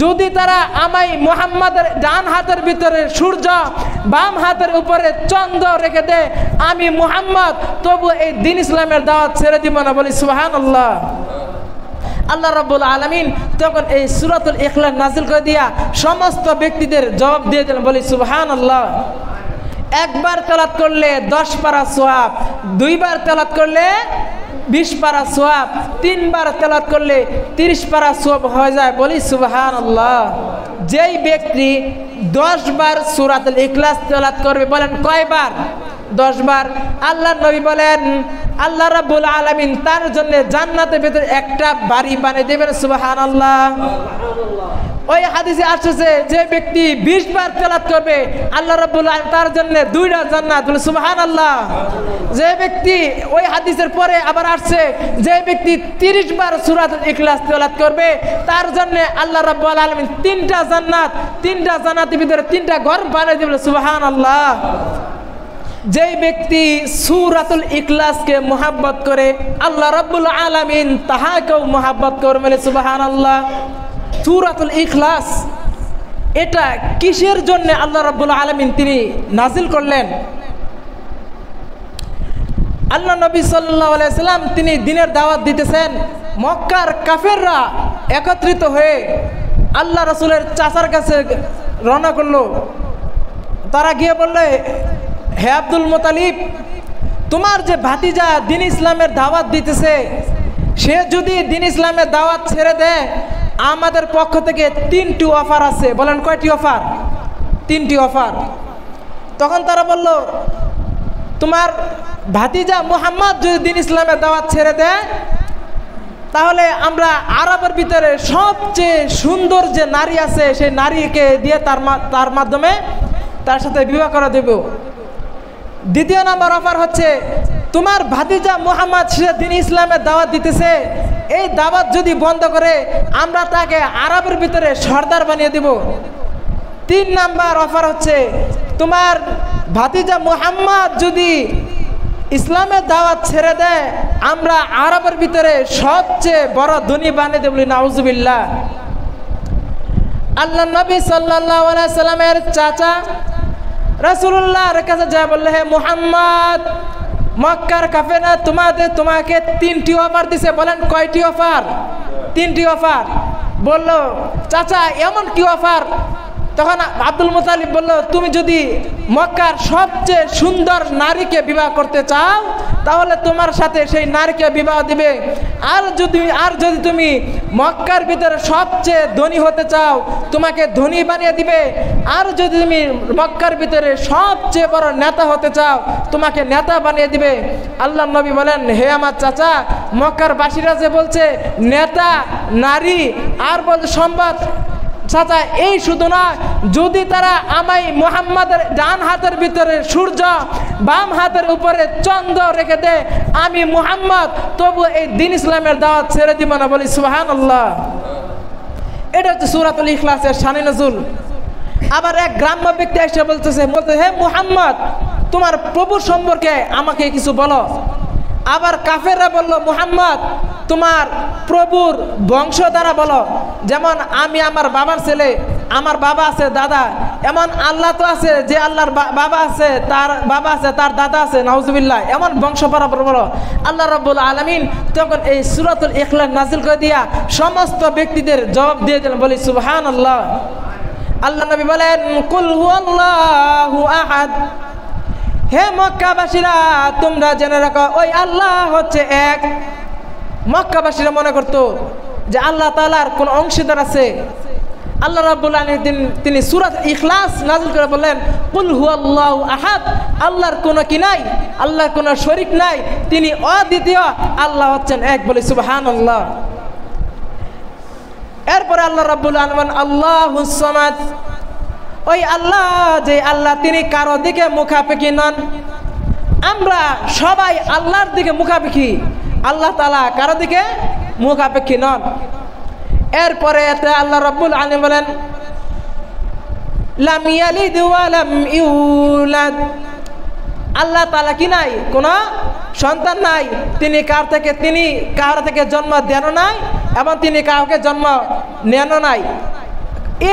যদি তারা আমায় মুহাম্মাদের ডান হাতের ভিতরে সূর্য, বাম হাতের উপরে চন্দ্র রেখে দেয়, আমি মুহাম্মদ তবু এই দিন ইসলামের দাওয়াত ছেড়ে দিব না। বলি সুবহানাল্লাহ। আল্লাহ রাব্বুল আলামিন তখন এই সূরাতুল ইখলাস নাযিল করে দিয়া সমস্ত ব্যক্তিদের জবাব দিয়ে দিলেন। বলি সুবহানাল্লাহ। একবার তেলাওয়াত করলে 10 পারা সওয়াব, দুইবার তেলাওয়াত করলে 20 পারা সওয়াব, তিনবার তেলাওয়াত করলে 30 পারা সওয়াব হয়ে যায়। বলি সুবহানাল্লাহ। যেই ব্যক্তি 10 বার সূরাতুল ইখলাস তেলাওয়াত করবে, বলেন কয়বার? 10 বার। আল্লাহ নবী বলেন আল্লাহ রাব্বুল আলামিন তার জন্য জান্নাতের ভিতরে একটা বাড়ি বানিয়ে দেবেন। সুবহানাল্লাহ। ওই হাদিসে আসছে যে ব্যক্তি 20 বার তেলাওয়াত করবে আল্লাহ রাব্বুল আলামিন তার জন্য 2টা জান্নাত। বলে সুবহানাল্লাহ। যে ব্যক্তি, ওই হাদিসের পরে আবার আসছে যে ব্যক্তি 30 বার সূরাতুল ইখলাস তেলাওয়াত করবে তার জন্য আল্লাহ রাব্বুল আলামিন 3টা জান্নাত, 3টা জান্নাতের ভিতরে 3টা ঘর বানিয়ে দেবেন। সুবহানাল্লাহ। যেই ব্যক্তি সূরাতুল ইখলাসকে মুহাব্বত করে আল্লাহ রাব্বুল আলামিন তাহাকেও মুহাব্বত করবে। বলে সুবহানাল্লাহ। সূরাতুল ইখলাস এটা কিসের জন্য আল্লাহ রাব্বুল আলামিন তিনি নাজিল করলেন? আল্লাহ নবী সাল্লাল্লাহু আলাইহি সাল্লাম তিনি দিনের দাওয়াত দিতেছেন, মক্কার কাফেররা একত্রিত হয়ে আল্লাহ রাসূলের চাচার কাছে রওনা করলো। তারা গিয়ে বললে, হে আব্দুল মুতালিব, তোমার যে ভাতিজা দিন ইসলামের দাওয়াত দিতেছে, সে যদি দিন ইসলামের দাওয়াত ছেড়ে দেয় আমাদের পক্ষ থেকে 3টি অফার আছে। বলেন কয়টি অফার? 3টি অফার। তখন তারা বলল, তোমার ভাতিজা মুহাম্মদ যদি দিন ইসলামের দাওয়াত ছেড়ে দেয় তাহলে আমরা আরবের ভিতরে সবচেয়ে সুন্দর যে নারী আছে সেই নারীকে দিয়ে তার মাধ্যমে তার সাথে বিবাহ করা দেব। দ্বিতীয় নম্বর অফার হচ্ছে, তোমার ভাতিজা মুহাম্মদ সে দিন ইসলামের দাওয়াত দিতেছে, এই দাওয়াত যদি বন্ধ করে আমরা তাকে আরবের ভিতরে সর্দার বানিয়ে দেব। 3 নাম্বার অফার হচ্ছে, তোমার ভাতিজা মুহাম্মদ যদি ইসলামের দাওয়াত ছেড়ে দেয় আমরা আরবের ভিতরে সবচেয়ে বড় ধনী বানিয়ে দেব। নাউজুবিল্লাহ। আল্লাহ নবী সাল্লাল্লাহু আলাইহি সাল্লামের চাচা রাসূলুল্লাহর কাছে যা বললে, হে মুহাম্মদ, মক্কার কাফেররা তোমাকে 3টি অফার দিছে। বলেন কয়টি অফার? 3টি অফার। বলল, চাচা এমন কি অফার? তখন আব্দুল মুতালিব বলল, তুমি যদি মক্কার সবচেয়ে সুন্দর নারীকে বিবাহ করতে চাও তাহলে তোমার সাথে সেই নারীকে বিবাহ দিবে। আর যদি তুমি মক্কার ভিতরে সবচেয়ে ধনী হতে চাও তোমাকে ধনী বানিয়ে দিবে। আর যদি তুমি মক্কার ভিতরে সবচেয়ে বড় নেতা হতে চাও তোমাকে নেতা বানিয়ে দিবে। আল্লাহ নবী বলেন, হে আমার চাচা, মক্কার বাসীরা যে বলছে নেতা, নারী আর বলছে সম্পদ, চাচা এই শুধু না, যদি তারা আমায় মুহাম্মাদের ডান হাতের ভিতরে সূর্য, বাম হাতের উপরে চন্দ্র রেখে দেয়, আমি মুহাম্মদ তবু এই দিন ইসলামের দাওয়াত ছেড়ে দিব না। বলি সুবহানাল্লাহ। এটা হচ্ছে সূরাতুল ইখলাসের শানে নজুল। আবার এক গ্রাম্য ব্যক্তি এসে বলতে, হে মুহাম্মদ, তোমার প্রভু সম্পর্কে আমাকে কিছু বলো। আবার কাফেররা বলল, মুহাম্মদ, তোমার প্রভুর বংশ দ্বারা বলো। যেমন আমি আমার বাবার ছেলে, আমার বাবা আছে, দাদা, এমন আল্লাহ তো আছে যে আল্লাহর বাবা আছে, তার বাবা আছে, তার দাদা আছে, নাউজুবিল্লাহ, এমন বংশ পরম্পরা বলো। আল্লাহ রাব্বুল আলামিন তখন এই সূরাতুল ইখলাস নাযিল করে দিয়া সমস্ত ব্যক্তিদের জবাব দিয়ে দিলেন। বলি সুবহানাল্লাহ। আল্লাহ নবী বলেন, কুল হুয়াল্লাহু আহাদ। হে মক্কাবাসীরা, তোমরা জেনে রাখো ওই আল্লাহ হচ্ছে এক। মক্কাবাসীরা মনে করতো যে আল্লাহ তাআলার কোন অংশীদার আছে। আল্লাহ রাব্বুল আলামিন তিনি সূরা ইখলাস নাযিল করে বললেন, কুল হুয়াল্লাহু আহাদ। আল্লাহর কোনো কি নাই, আল্লাহর কোনো শরীক নাই, তিনি অদ্বিতীয়, আল্লাহ হচ্ছেন এক। বলি সুবহানাল্লাহ। এরপরে আল্লাহ রাব্বুল আলামিন আল্লাহুস সামাদ, ওই আল্লাহ যে আল্লাহ তিনি কারো দিকে মুখাপেক্ষী নন। আমরা সবাই আল্লাহর দিকে মুখাপেক্ষী, আল্লাহ তাআলা কারো দিকে মুখাপেক্ষী নন। এরপরে এতে আল্লাহ রাব্বুল আলামিন বলেন, লাম ইয়ালিদ ওয়া লাম ইউলাদ। আল্লাহ তাআলা কি নাই, কোনো সন্তান নাই, তিনি কার থেকে জন্ম দেন নাই এবং তিনি কাউকে জন্ম নেন নাই।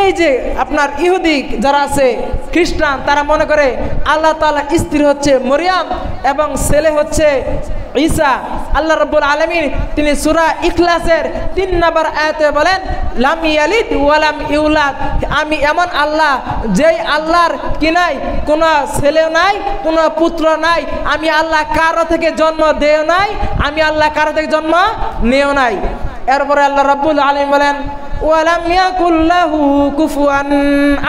এই যে আপনার ইহুদি যারা আছে খ্রিস্টান, তারা মনে করে আল্লাহ তাআলা স্ত্রী হচ্ছে মরিয়াম এবং ছেলে হচ্ছে ঈসা। আল্লাহ রাব্বুল আলামিন তিনি সূরা ইখলাসের 3 নম্বর আয়াতে বলেন, লাম ইয়ালিদ ওয়া লাম ইউলাদ, আমি এমন আল্লাহ যেই আল্লাহর কি নাই, কোনো ছেলে নাই, কোনো পুত্র নাই। আমি আল্লাহ কারো থেকে জন্ম দেও নাই, আমি আল্লাহ কারো থেকে জন্ম নেও নাই। এরপরে আল্লাহ রাব্বুল আলামিন বলেন, ওয়ালাম ইয়াকুল লাহু কুফুয়ান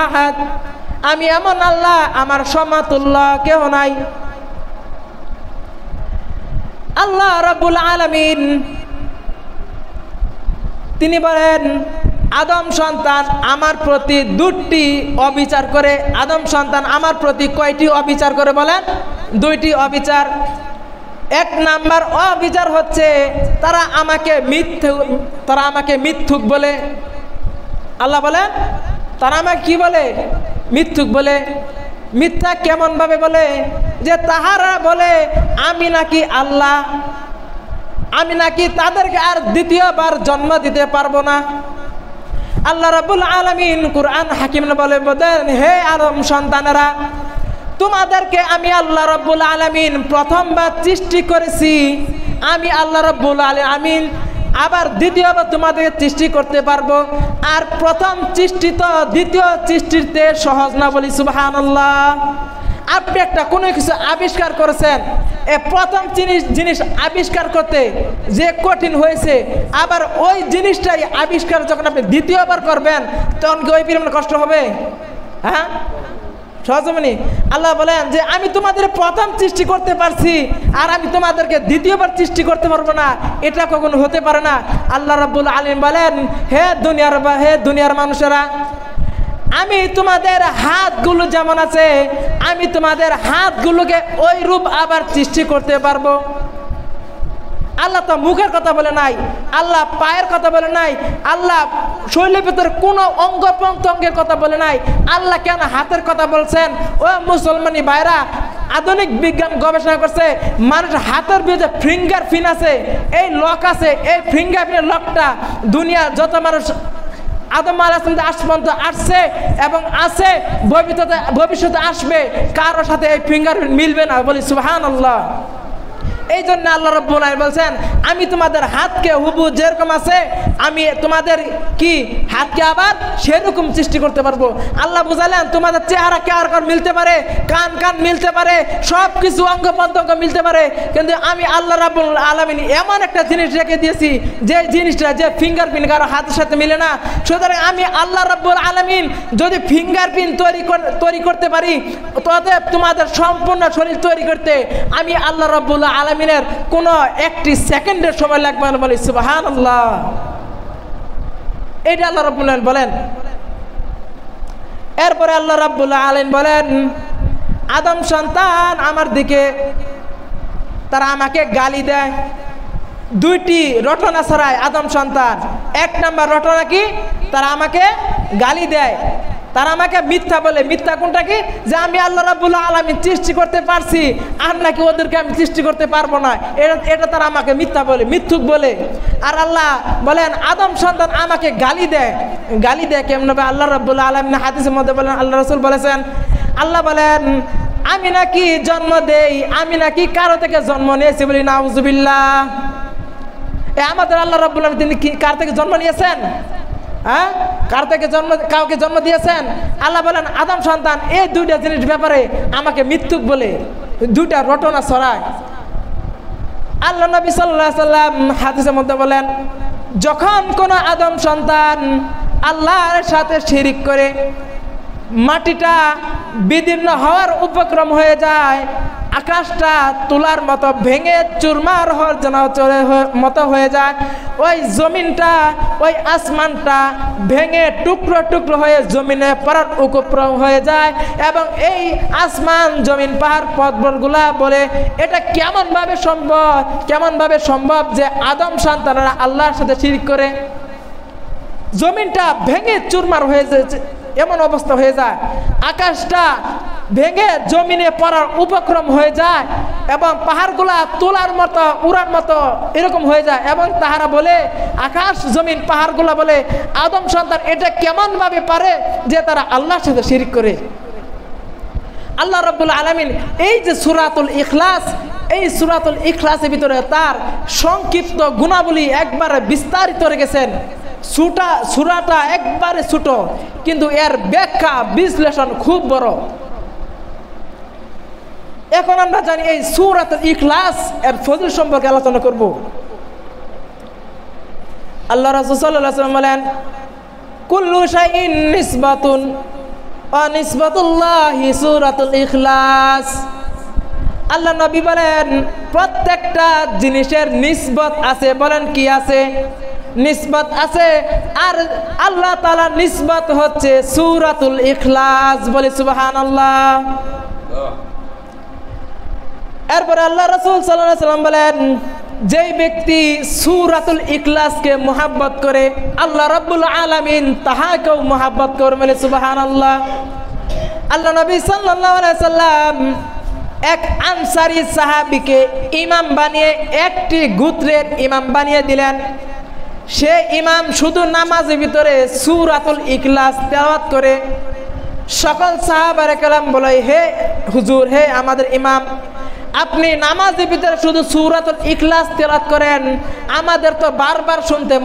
আহাদ, আমি এমন আল্লাহ আমার সমতুল্য কেউ নাই। আল্লাহ রাব্বুল আলামিন তিনি বলেন, আদম সন্তান আমার প্রতি 2টি অবিচার করে। আদম সন্তান আমার প্রতি কয়টি অবিচার করে বলেন? 2টি অবিচার। 1 নাম্বার অবিচার হচ্ছে তারা আমাকে মিথ্যুক বলে। আল্লাহ বলেন তারা আমাকে কি বলে? মিথ্যুক বলে। মিথ্যা কেমন ভাবে বলে? যে তাহারা বলে আমি নাকি আল্লাহ, আমি নাকি তাদেরকে আর দ্বিতীয়বার জন্ম দিতে পারবো না। আল্লাহ রাব্বুল আলামিন কুরআন হাকিমে বলেন, হে আদম সন্তানেরা, তোমাদেরকে আমি আল্লাহ রাব্বুল আলামিন প্রথমবার সৃষ্টি করেছি। আমি আল্লাহ রাব্বুল আলামিন আবার দ্বিতীয়বার তোমাদেরকে সৃষ্টি করতে পারবো। আর প্রথম সৃষ্টি তো দ্বিতীয় সৃষ্টিতে সহজ না, বলি সুবহানাল্লাহ। আপনি একটা কোনো কিছু আবিষ্কার করেছেন, প্রথম জিনিস আবিষ্কার করতে যে কঠিন হয়েছে, আবার ওই জিনিসটাই আবিষ্কার যখন আপনি দ্বিতীয়বার করবেন তখন কি ওই পরিমাণ কষ্ট হবে? হ্যাঁ, সহজমনি। আল্লাহ বলেন যে আমি তোমাদের প্রথম সৃষ্টি করতে পারছি আর আমি তোমাদেরকে দ্বিতীয়বার সৃষ্টি করতে পারবো না, এটা কখনো হতে পারে না। আল্লাহ রাব্বুল আলামিন বলেন, হে দুনিয়ার মানুষেরা, আমি তোমাদের হাতগুলো যেমন আছে, আমি তোমাদের হাতগুলোকে ওই রূপ আবার সৃষ্টি করতে পারবো। আল্লাহ তো মুখের কথা বলে নাই, আল্লাহ পায়ের কথা বলে নাই, আল্লাহ শরীরের ভিতরে কোনো অঙ্গ প্রত্যঙ্গের কথা বলে নাই। আল্লাহ কেন হাতের কথা বলছেন? ও মুসলমানি ভাইরা, আধুনিক বিজ্ঞান গবেষণা করছে, মানুষের হাতের ভিতরে ফিঙ্গার প্রিন্ট আছে, এই লক আছে। এই ফিঙ্গার প্রিন্ট লকটা দুনিয়ার যত মানুষ আদম আলাইহিস সালাম আজ পর্যন্ত আসছে এবং আছে, ভবিষ্যতে আসবে, কারোর সাথে এই ফিঙ্গারপ্রিন্ট মিলবে না, বলি সুবহানাল্লাহ। এই জন্য আল্লাহ রাব্বুল আলামিন বলছেন, আমি তোমাদের হাতকে হুবহু যেরকম আছে আমি তোমাদের কি হাতকে আবার সেরকম সৃষ্টি করতে পারবো। আল্লাহ বুঝালেন তোমাদের চেহারা কার মিলতে পারে, কান মিলতে পারে, সব কিছু অঙ্গ প্রত্যঙ্গ মিলতে পারে, কিন্তু আমি আল্লাহ রাব্বুল আলামিন এমন একটা জিনিস রেখে দিয়েছি যে জিনিসটা, যে ফিঙ্গারপ্রিন্ট কারো হাতের সাথে মিলে না। সুতরাং আমি আল্লাহ রাব্বুল আলামিন যদি ফিঙ্গারপ্রিন্ট তৈরি করতে পারি, তবে তোমাদের সম্পূর্ণ শরীর তৈরি করতে আমি আল্লাহ রাব্বুল আলামিনের কোনো একটি সেকেন্ডের সময় লাগবে না, বলি সুবহানাল্লাহ। এটা আল্লাহ রাব্বুল আলামিন বলেন। এরপরে আল্লাহ রাব্বুল আলামিন বলেন, আদম সন্তান আমার দিকে তারা আমাকে গালি দেয়। 2টি রটনা ছড়ায় আদম সন্তান। 1 নাম্বার রটনা কি? তারা আমাকে গালি দেয়, তারা আমাকে মিথ্যা বলে। মিথ্যা কোনটা কি? যে আমি আল্লাহ রাব্বুল আলামিন সৃষ্টি করতে পারছি আর নাকি ওদেরকে আমি সৃষ্টি করতে পারবো না, এটা তারা আমাকে মিথ্যা বলে, মিথ্যুক বলে। আর আল্লাহ বলেন আদম সন্তান আমাকে গালি দেয় কেমন ভাবে? আল্লাহ রাব্বুল আলামিন হাদিসের মধ্যে বলেন, আল্লাহ রাসূল বলেছেন, আল্লাহ বলেন আমি নাকি জন্ম দেই, আমি নাকি কারো থেকে জন্ম নিয়েছি, বলি নাউজুবিল্লাহ। আমাদের আল্লাহ রাব্বুল আলামিন তিনি কি কার থেকে জন্ম নিয়েছেন? হ্যাঁ, কার থেকে কাউকে জন্ম দিয়েছেন? আল্লাহ বলেন আদম সন্তান এই 2টা জিনিস ব্যাপারে আমাকে মিথ্যুক বলে, 2টা রটনা ছড়ায়। আল্লাহ নবী সাল্লাল্লাহু আলাইহি সাল্লাম হাদিসের মধ্যে বলেন, যখন কোন আদম সন্তান আল্লাহর সাথে শিরিক করে মাটিটা বিদীর্ণ হওয়ার উপক্রম হয়ে যায়, আকাশটা তুলার মতো ভেঙে চুরমার মতো হয়ে যায়, ওই জমিনটা, ওই আসমানটা ভেঙে টুকরো টুকরো হয়ে জমিনে পড়ার উপক্রম হয়ে যায়, এবং এই আসমান জমিন পাহাড় পর্বতগুলা বলে এটা কেমন ভাবে সম্ভব যে আদম সন্তানরা আল্লাহর সাথে শিরক করে জমিনটা ভেঙে চুরমার হয়ে যায়, এমন অবস্থা হয়ে যায়, আকাশটা ভেঙে জমিনে পড়ার উপক্রম হয়ে যায় এবং পাহাড়গুলা তোলার মতো উড়ার মতো এরকম হয়ে যায় এবং তাহারা বলে আকাশ জমিন পাহাড়গুলা বলে আদম সন্তান এটা কেমন ভাবে পারে যে তারা আল্লাহর সাথে শিরক করে। আল্লাহ রাব্বুল আলামিন এই যে সূরাতুল ইখলাস, এই সূরাতুল ইখলাসের ভিতরে তার সংক্ষিপ্ত গুণাবলী একবারে বিস্তারিত রেখেছেন। সূরাটা একবারে ছোট কিন্তু এর ব্যাখ্যা বিশ্লেষণ খুব বড়। এখন আমরা জানি এই সূরাতুল ইখলাস এর ফজিলত সম্পর্কে আলোচনা করব। আল্লাহ রাসূল সাল্লাল্লাহু আলাইহি ওয়াসাল্লাম বলেন কুল্লু শাইইন নিসবাতুন ওয়া নিসবাতুল্লাহি সূরাতুল ইখলাস। আল্লাহ নবী বলেন প্রত্যেকটা জিনিসের নিসবত আছে। বলেন কি আছে? নিসবত আছে। আর আল্লাহ তাআলা নিসবত হচ্ছে সূরাতুল ইখলাস। বলি সুবহানাল্লাহ। এরপরে আল্লাহ রাসূল সাল্লাল্লাহু আলাইহি ওয়াসাল্লাম বলেন যেই ব্যক্তি সূরাতুল ইখলাসকে মুহাব্বত করে আল্লাহ রাব্বুল আলামিন তাহাকেও মুহাব্বত করবেন। বলে সুবহানাল্লাহ। আল্লাহ নবী সাল্লাল্লাহু আলাইহি সাল্লাম এক আনসারী সাহাবীকে ইমাম বানিয়ে একটি গোত্রের ইমাম বানিয়ে দিলেন। সে ইমাম শুধু নামাজের ভিতরে সূরাতুল ইখলাস তেলাওয়াত করে। সকল সাহাবায়ে কেরাম বলে হে হুজুর, হে আমাদের ইমাম, আপনি নামাজের ভিতরে শুধু সূরাতুল ইখলাস তেলাওয়াত করেন, আমাদের তো বারবার শুনতে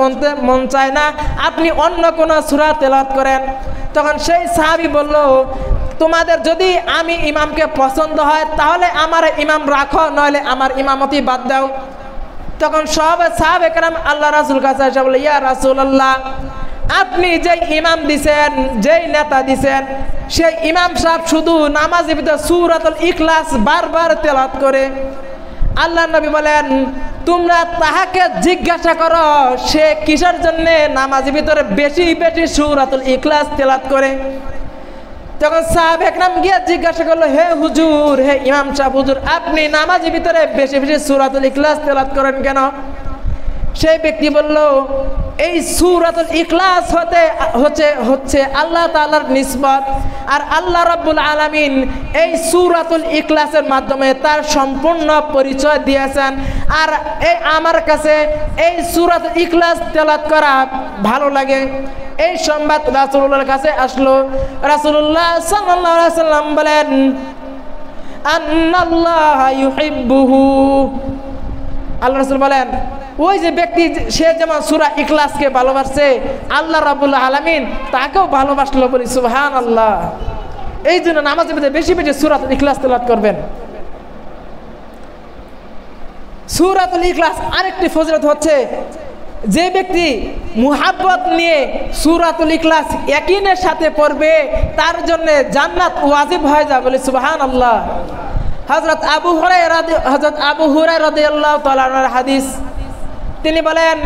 মন চায় না, আপনি অন্য কোনো সূরা তেলাওয়াত করেন। তখন সেই সাহাবী বলল তোমাদের যদি আমি ইমামকে পছন্দ হয় তাহলে আমার ইমাম রাখো, নইলে আমার ইমামতি বাদ দাও। তখন সব সাহাবে কেরাম আল্লাহ রাসূল কাছে এসে বলে ইয়া রাসূলুল্লাহ, আপনি যেই ইমাম দিছেন, যেই নেতা দিছেন, সেই ইমাম সাহেব শুধু নামাজের ভিতরে সূরাতুল ইখলাস বারবার তেলাওয়াত করে। আল্লাহ নবী বলেন তোমরা তাহাকে জিজ্ঞাসা করো সে কিসের জন্য নামাজের ভিতরে বেশি বেশি সূরাতুল ইখলাস তেলাওয়াত করে। তখন সাহাবে একরাম গিয়ে জিজ্ঞাসা করলো হে হুজুর, হে ইমাম সাহেব, হুজুর আপনি নামাজের ভিতরে বেশি বেশি সূরাতুল ইখলাস তেলাওয়াত করেন কেন? সেই ব্যক্তি বলল এই সূরাতুল ইখলাস হচ্ছে আল্লাহ তাআলার নিসবত, আর আল্লাহ রাব্বুল আলামিন এই সূরাতুল ইখলাসের মাধ্যমে তার সম্পূর্ণ পরিচয় দিয়েছেন। আর এই আমার কাছে এই সূরাতুল ইখলাস তেলাওয়াত করা ভালো লাগে। এই সংবাদ রাসূলুল্লাহর কাছে আসলো। রাসূলুল্লাহ সাল্লাল্লাহু আলাইহি ওয়াসাল্লাম বলেন আন্নাল্লাহা ইউহিব্বুহু। আল্লাহ রাসূল বলেন ওই যে ব্যক্তি সে যেমন সূরা ইখলাসকে ভালোবাসে আল্লাহ রাব্বুল আলামিন তাকেও ভালোবাসলো। বলি সুবহানাল্লাহ। এই জন্য নামাজের মধ্যে বেশি বেশি সূরাতুল ইখলাস তেলাওয়াত করবেন। সূরাতুল ইখলাস আরেকটি ফজিলত হচ্ছে যে ব্যক্তি মুহাব্বত নিয়ে সূরাতুল ইখলাস ইয়াকিনের সাথে পড়বে তার জন্য জান্নাত ওয়াজিব হয়ে যায়। বলি সুবহানাল্লাহ। হযরত আবু হুরায়রা রাদিয়াল্লাহু তাআলা আনহুর হাদিস, তিনি বলেন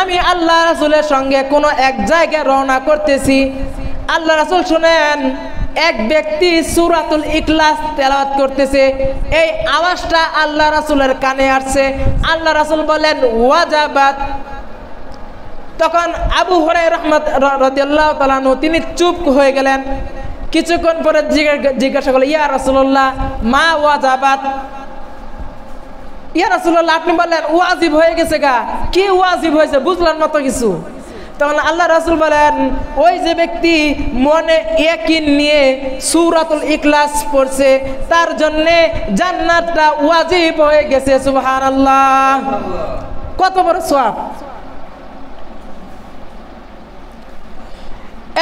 আমি আল্লাহ রাসূলের সঙ্গে কোনো এক জায়গায় রওনা করতেছি। আল্লাহ রাসূল শুনেন এক ব্যক্তি সূরাতুল ইখলাস তেলাওয়াত করতেছে। এই আওয়াজটা আল্লাহ রাসূলের কানে আসছে। আল্লাহ রাসূল বলেন ওয়াজাবাত। তখন আবু হুরায়রা রাদিয়াল্লাহু তাআলা আনহু তিনি চুপ হয়ে গেলেন। কিছুক্ষণ পরে জিজ্ঞাসা করলেন ইয়া রাসূলুল্লাহ মা ওয়াজাবাত। ইয়া রাসূলুল্লাহ আপনি বললেন ওয়াজিব হয়ে গেছে গা, কি ওয়াজিব হয়েছে বুঝলাম না তো কিছু। তখন আল্লাহ রাসূল বলেন ওই যে ব্যক্তি মনে ইয়াকিন নিয়ে সূরাতুল ইখলাস পড়ছে তার জন্য জান্নাতটা ওয়াজিব হয়ে গেছে। সুবহানাল্লাহ। কত বড় সওয়াব।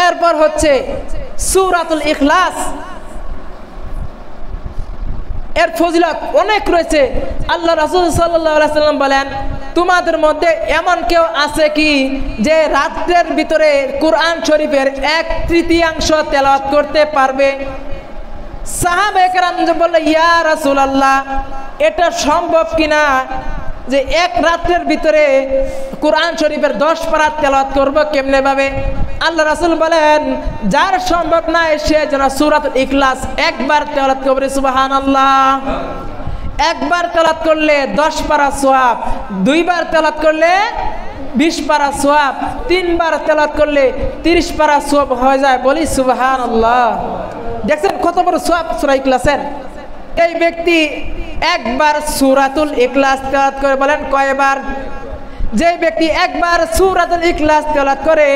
এরপর হচ্ছে সূরাতুল ইখলাস এর ফজিলত অনেক রয়েছে। আল্লাহ রাসূল সাল্লাল্লাহু আলাইহি ওয়াসাল্লাম বলেন তোমাদের মধ্যে এমন কেউ আছে কি যে রাতের ভিতরে কুরআন শরীফের 1/3 তেলাওয়াত করতে পারবে? সাহাবায়ে কেরাম বলল ইয়া রাসূলুল্লাহ এটা সম্ভব কিনা যে এক রাতের ভিতরে কুরআন শরীফের 10 পারা তেলাওয়াত করব কেমনে ভাবে? আল্লাহ রাসূল বলেন যার সম্ভব না সে যেন সূরাতুল ইখলাস একবার তেলাওয়াত করবে। সুবহানাল্লাহ। একবার তেলাওয়াত করলে 10 পারা সওয়াব, দুইবার তেলাওয়াত করলে 20 পারা সওয়াব, তিনবার তেলাওয়াত করলে 30 পারা সওয়াব হয়ে যায়। বলি সুবহানাল্লাহ। দেখছেন কত বড় সওয়াব সূরা ইখলাসের। এই ব্যক্তি একবার সূরাতুল ইখলাস তেলাওয়াত করে, বলেন কয়বার? যে ব্যক্তি একবার সূরাতুল ইখলাস তেলাওয়াত করে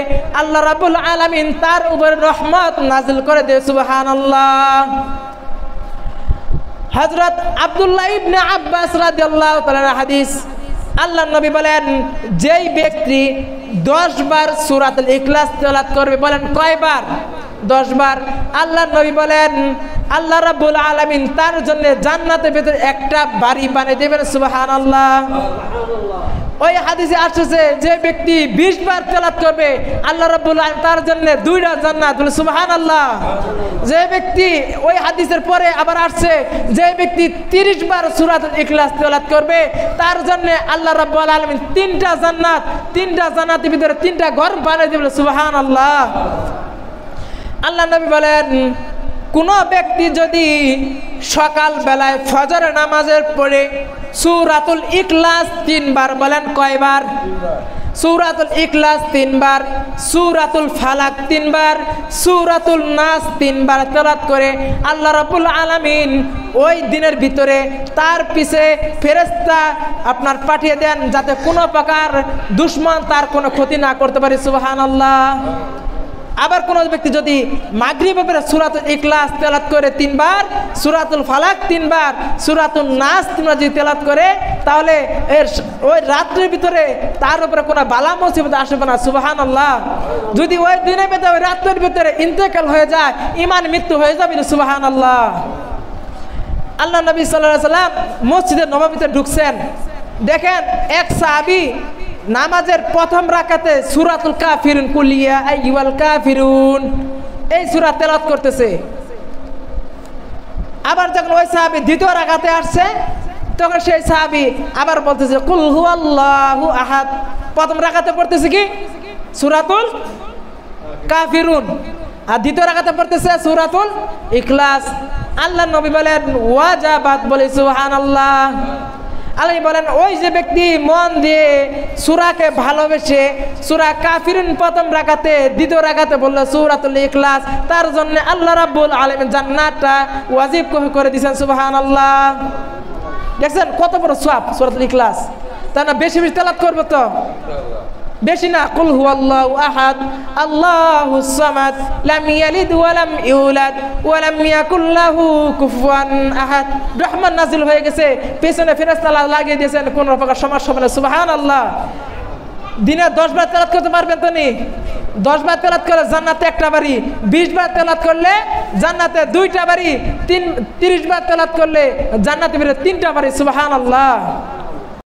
আল্লাহ রাব্বুল আলামিন তার উপরে রহমত নাযিল করে দেয়। সুবহানাল্লাহ। হযরত আব্দুল্লাহ ইবনে আব্বাস রাদিয়াল্লাহু তাআলা হাদিস, আল্লাহর নবী বলেন যেই ব্যক্তি 10 বার সূরাতুল ইখলাস তেলাওয়াত করবে, বলেন কয়বার? 10 বার। আল্লাহর নবী বলেন আল্লাহ রাব্বুল আলামিন তার জন্য জান্নাতের ভিতরে একটা বাড়ি বানিয়ে দেবেন। সুবহানাল্লাহ। ওই হাদিসে আসছে যে ব্যক্তি 20 বার তেলাওয়াত করবে আল্লাহ রাব্বুল আলামিন তার জন্য 2টা জান্নাত। বলে সুবহানাল্লাহ। যে ব্যক্তি, ওই হাদিসের পরে আবার আসছে যে ব্যক্তি 30 বার সূরাতুল ইখলাস তেলাওয়াত করবে তার জন্য আল্লাহ রাব্বুল আলামিন 3টা জান্নাত, 3টা জান্নাতের ভিতরে 3টা ঘর বানিয়ে দেবেন। সুবহানাল্লাহ। আল্লাহ নবী বলেন কোন ব্যক্তি যদি সকাল বেলায় ফজরের নামাজের পরে সূরাতুল ইখলাস 3 বার, বলেন কয়বার? সূরাতুল ইখলাস 3 বার, সূরাতুল ফালাক 3 বার, সূরাতুল নাস 3 বার তেলাওয়াত করে আল্লাহ রাব্বুল আলামিন ওই দিনের ভিতরে তার পিছে ফেরেশতা আপনার পাঠিয়ে দেন যাতে কোনো প্রকার দুশমন তার কোনো ক্ষতি না করতে পারে। সুবহানাল্লাহ। আবার কোন ব্যক্তি যদি মাগরিবের পরে সূরাতুল ইখলাস তেলাওয়াত করে 3 বার, সূরাতুল ফালাক 3 বার, সূরাতুল নাস 3 বার যদি তেলাওয়াত করে তাহলে এর ওই রাত্রির ভিতরে তার উপরে কোনো বালা মুসিবত আসবে না। সুবহানাল্লাহ। যদি ওই দিনের ভিতরে ওই রাত্রির ভিতরে ইন্তেকাল হয়ে যায়, ঈমান মৃত্যু হয়ে যাবে। সুবহানাল্লাহ। আল্লাহ নবী সাল্লাল্লাহু আলাইহি ওয়াসাল্লাম মসজিদে নববীতে ঢুকছেন, দেখেন এক সাহাবী নামাজের প্রথম রাকাতে সূরাতুল কাফিরুন কুল ইয়া আইয়ুহাল কাফিরুন এই সূরা তেলাওয়াত করতেছে। আবার যখন ওই সাহাবী দ্বিতীয় রাকাতে আসছে তখন সেই সাহাবী আবার বলতেছে কুল হুয়াল্লাহু আহাদ। প্রথম রাকাতে পড়তেছে কি? সূরাতুল কাফিরুন। আর দ্বিতীয় রাকাতে পড়তেছে সূরাতুল ইখলাস। আল্লাহর নবী বলেন ওয়াজাবাত, বলে সুবহানাল্লাহ। আল্লাহ বলেন ওই যে ব্যক্তি মন দিয়ে সূরাকে ভালোবেসে সূরা কাফিরুন প্রথম রাকাতে, দ্বিতীয় রাকাতে বলল সূরাতুল ইখলাস, তার জন্য আল্লাহ রাব্বুল আলামিন জান্নাতটা ওয়াজিব করে দিয়েছেন। সুবহানাল্লাহ। দেখছেন কত বড় সওয়াব সূরাতুল ইখলাস। তা না বেশি বেশি তেলাওয়াত করব তো? বেশি না। কুল হুয়াল্লাহু আহাদ আল্লাহুস সামাদ লাম ইয়ালিদ ওয়া লাম ইউলাদ ওয়া লাম ইয়াকুল লাহু কুফুয়ান আহাদ। রহমান নাজিল হয়ে গেছে, পেছনে ফেরেশতা লাগিয়ে দিয়েছেন, কোন প্রকার সমস্যা হবে না। সুবহানাল্লাহ। দিনে 10 বার তেলাওয়াত করতে পারবেন তো? নি 10 বার তেলাওয়াত করলে জান্নাতে একটা বাড়ি, 20 বার তেলাওয়াত করলে জান্নাতে 2টা বাড়ি, 30 বার তেলাওয়াত করলে জান্নাতে 3টা বাড়ি। সুবহানাল্লাহ।